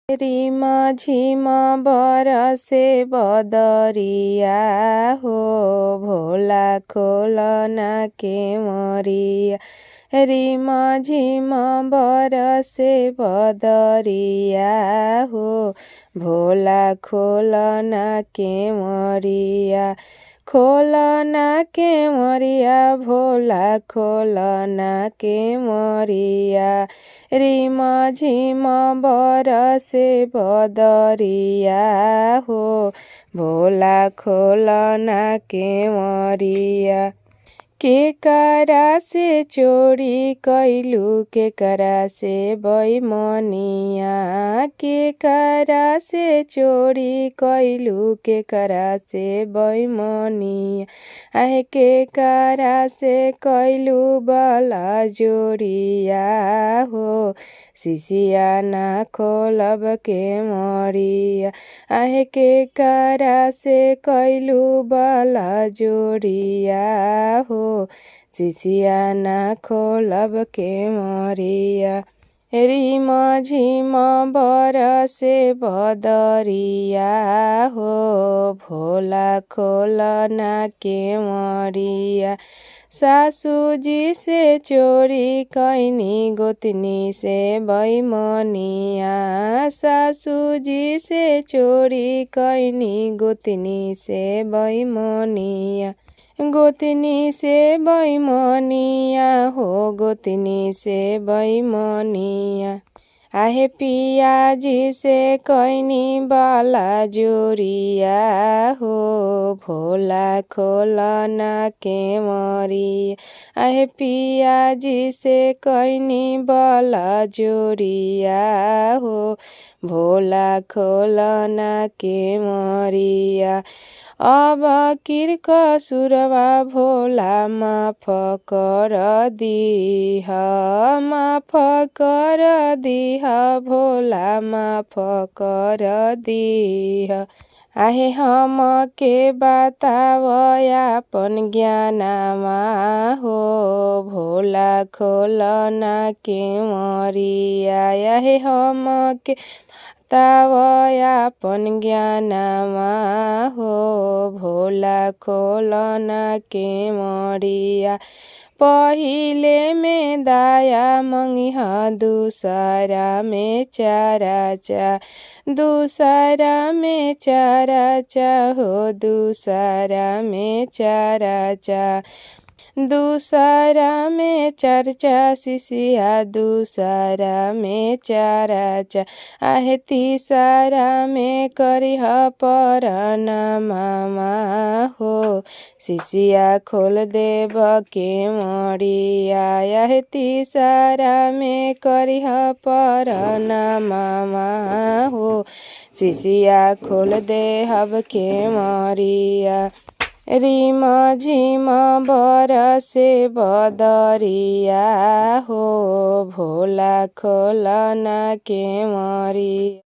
रिमा झिमा बरसे बदरिया हो भोला खोलना के मरिया। रिमा झिमा बरसे बदरिया हो भोला खोलना के मरिया। खोलना के मरिया भोला खोलना के मरिया। रिमा झिमा बरसे बदरिया हो भोला खोलना के मरिया। केकरा से चोरी कैलू केकरा से बैमनिया। केकरा से चोरी कैलू केकरा से बैमनिया। आहे केकरा से कैलू बला जोड़िया हो सिसिया ना खोलब के मरिया। आहे केकरा से कैलू बला जोड़िया हो सिसिया ना खोलब के मरिया। रिमा झिमा बरसे बदरिया हो भोला खोलना के मरिया। सासू जी से चोरी कैनी गोतनी से बैमनिया। सासू जी से चोरी कैनी गोतनी से बैमनिया। गोतनी से बैमनिया हो गोतनी से बैमनिया। आहे पियाजी से कैनी बाला जोड़िया हो भोला खोलना के मरिया। आहे पियाजी से कैनी बाला जोड़िया हो भोला खोलना के मरिया। अब किरक सुरवा भोला माफ कर दीह। माफ कर दीह भोला माफ कर दीह। आहे हम के बताव आपन ज्ञानमा हो भोला खोलना के मरिया। आहे हम के ताव आपन ज्ञानमा हो भोला खोलना के मरिया। पहिले में दाया मंगिह दूसरा में चाराचा। दूसरा में चाराचा हो दूसरा में चाराचा। दूसरा में चर्चा सिसिया दूसरा में चाराचा। आहे तीसरा में करिह परनामा हो सिसिया खोल देब के मरिया। आहे तीसरा में करिह परनामा हो सिसिया खोल देहब के मरिया। रिमा झिमा बरसे बदरिया हो भोला खोलना के मरिया।